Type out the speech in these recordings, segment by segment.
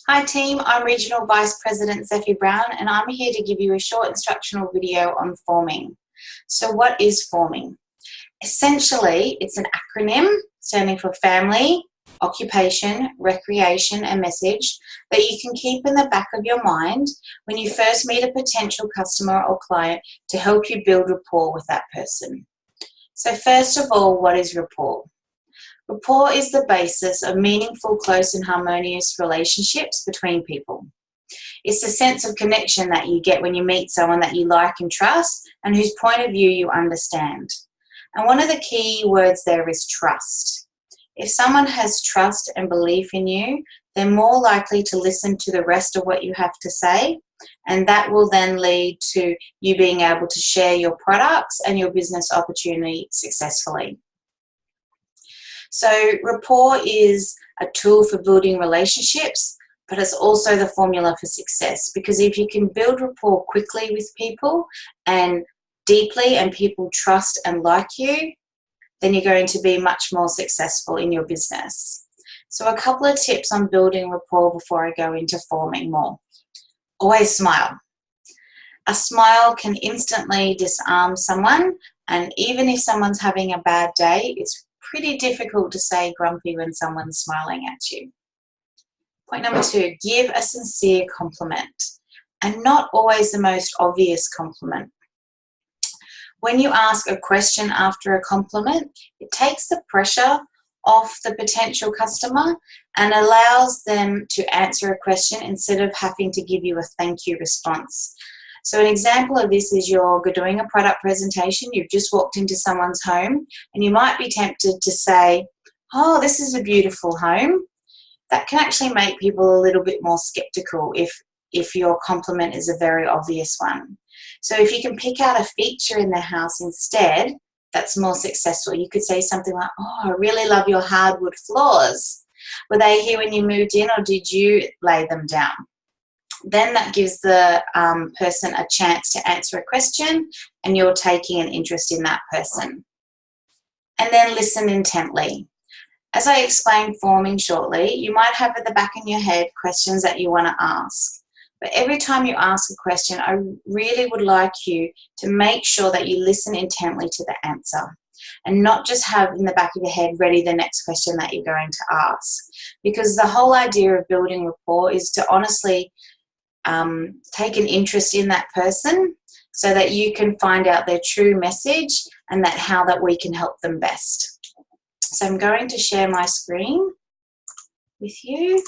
Hi team, I'm Regional Vice President Zephy Brown and I'm here to give you a short instructional video on forming. So what is forming? Essentially, it's an acronym standing for family, occupation, recreation and message that you can keep in the back of your mind when you first meet a potential customer or client to help you build rapport with that person. So first of all, what is rapport? Rapport is the basis of meaningful, close and harmonious relationships between people. It's the sense of connection that you get when you meet someone that you like and trust and whose point of view you understand. And one of the key words there is trust. If someone has trust and belief in you, they're more likely to listen to the rest of what you have to say, and that will then lead to you being able to share your products and your business opportunity successfully. So rapport is a tool for building relationships, but it's also the formula for success, because if you can build rapport quickly with people and deeply and people trust and like you, then you're going to be much more successful in your business. So a couple of tips on building rapport before I go into forming more. Always smile. A smile can instantly disarm someone, and even if someone's having a bad day, it's pretty difficult to stay grumpy when someone's smiling at you. Point number 2, give a sincere compliment, and not always the most obvious compliment. When you ask a question after a compliment, it takes the pressure off the potential customer and allows them to answer a question instead of having to give you a thank you response. So an example of this is you're doing a product presentation, you've just walked into someone's home and you might be tempted to say, "Oh, this is a beautiful home." That can actually make people a little bit more skeptical if your compliment is a very obvious one. So if you can pick out a feature in their house instead, that's more successful. You could say something like, "Oh, I really love your hardwood floors. Were they here when you moved in or did you lay them down?" Then that gives the person a chance to answer a question and you're taking an interest in that person. And then listen intently. As I explain forming shortly, you might have at the back of your head questions that you want to ask. But every time you ask a question, I really would like you to make sure that you listen intently to the answer and not just have in the back of your head ready the next question that you're going to ask. Because the whole idea of building rapport is to honestly take an interest in that person so that you can find out their true message and how that we can help them best. So I'm going to share my screen with you.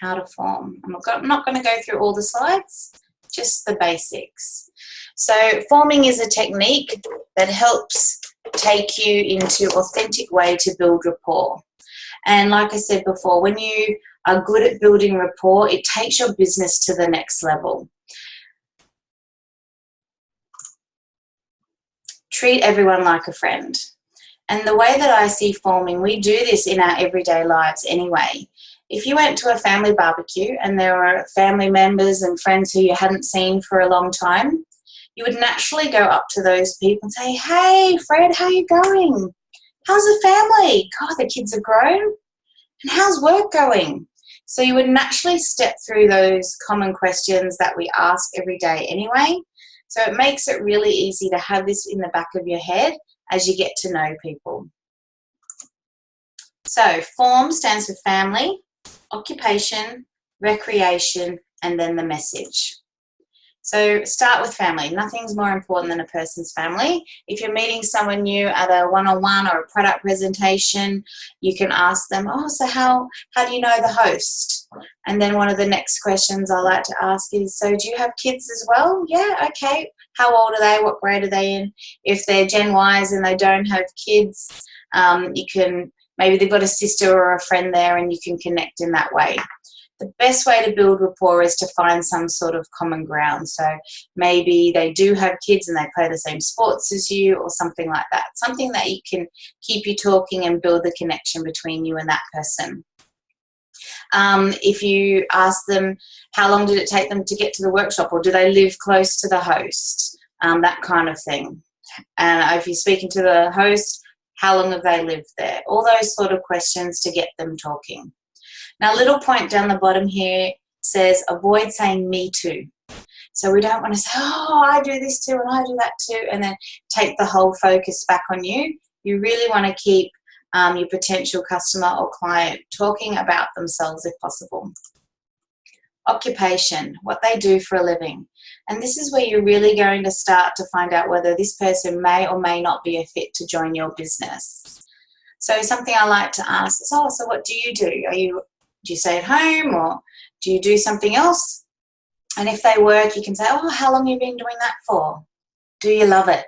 How to form. I'm not going to go through all the slides, just the basics. So forming is a technique that helps take you into an authentic way to build rapport. And like I said before, when you are good at building rapport, it takes your business to the next level. Treat everyone like a friend. And the way that I see forming, we do this in our everyday lives anyway. If you went to a family barbecue and there were family members and friends who you hadn't seen for a long time, you would naturally go up to those people and say, "Hey, Fred, how you going? How's the family? God, the kids are grown. And how's work going?" So you would naturally step through those common questions that we ask every day anyway. So it makes it really easy to have this in the back of your head as you get to know people. So form stands for family, occupation, recreation, and then the message. So start with family. Nothing's more important than a person's family. If you're meeting someone new at a one-on-one or a product presentation, you can ask them, "Oh, so how do you know the host?" And then one of the next questions I like to ask is, "So do you have kids as well?" "Yeah, okay. How old are they? What grade are they in?" If they're Gen Ys and they don't have kids, you can, maybe they've got a sister or a friend there and you can connect in that way. The best way to build rapport is to find some sort of common ground. So maybe they do have kids and they play the same sports as you or something like that. Something that you can keep you talking and build the connection between you and that person. If you ask them, how long did it take them to get to the workshop, or do they live close to the host? That kind of thing. And if you're speaking to the host, how long have they lived there? All those sort of questions to get them talking. Now, a little point down the bottom here says avoid saying me too. So we don't want to say, oh, I do this too and I do that too, and then take the whole focus back on you. You really want to keep your potential customer or client talking about themselves if possible. Occupation, what they do for a living. And this is where you're really going to start to find out whether this person may or may not be a fit to join your business. So something I like to ask is, oh, so what do you do? Do you stay at home or do you do something else? And if they work, you can say, oh, how long have you been doing that for? Do you love it?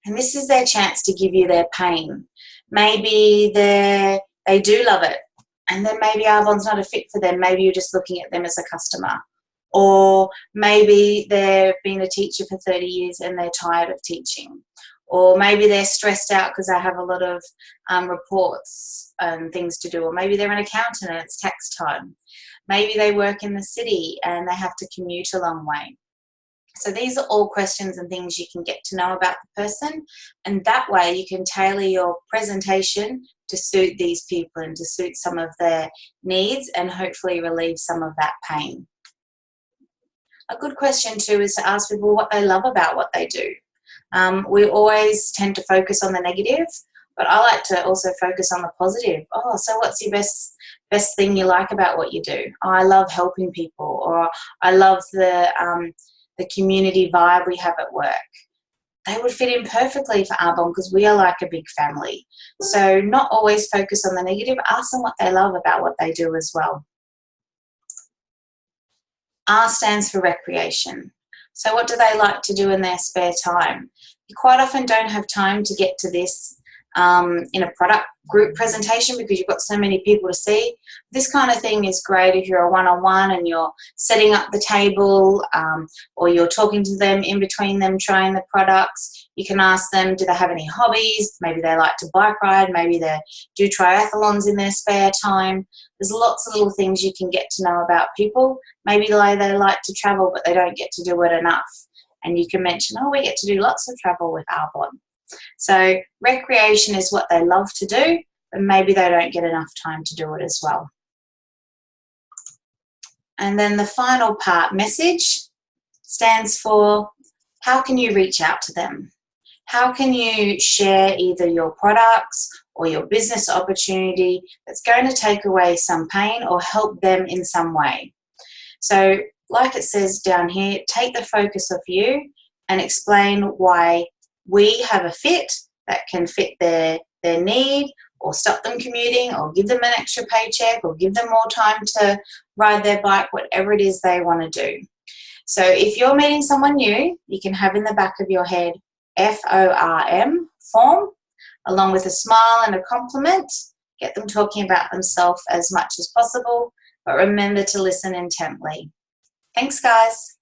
And this is their chance to give you their pain. Maybe they do love it, and then maybe Arbonne's not a fit for them. Maybe you're just looking at them as a customer. Or maybe they've been a teacher for 30 years and they're tired of teaching. Or maybe they're stressed out because they have a lot of reports and things to do. Or maybe they're an accountant and it's tax time. Maybe they work in the city and they have to commute a long way. So these are all questions and things you can get to know about the person, and that way you can tailor your presentation to suit these people and to suit some of their needs and hopefully relieve some of that pain. A good question too is to ask people what they love about what they do. We always tend to focus on the negative, but I like to also focus on the positive. Oh, so what's your best thing you like about what you do? Oh, I love helping people, or I love the community vibe we have at work. They would fit in perfectly for Arbonne because we are like a big family. So not always focus on the negative. Ask them what they love about what they do as well. R stands for recreation. So what do they like to do in their spare time? You quite often don't have time to get to this in a product group presentation because you've got so many people to see. This kind of thing is great if you're a one-on-one and you're setting up the table or you're talking to them in between them trying the products. You can ask them, do they have any hobbies? Maybe they like to bike ride. Maybe they do triathlons in their spare time. There's lots of little things you can get to know about people. Maybe they like to travel but they don't get to do it enough. And you can mention, oh, we get to do lots of travel with Arbonne. So recreation is what they love to do, but maybe they don't get enough time to do it as well. And then the final part, message, stands for how can you reach out to them? How can you share either your products or your business opportunity that's going to take away some pain or help them in some way? So like it says down here, take the focus off you and explain why we have a fit that can fit their need or stop them commuting or give them an extra paycheck or give them more time to ride their bike, whatever it is they want to do. So if you're meeting someone new, you can have in the back of your head FORM, form, along with a smile and a compliment. Get them talking about themselves as much as possible, but remember to listen intently. Thanks, guys.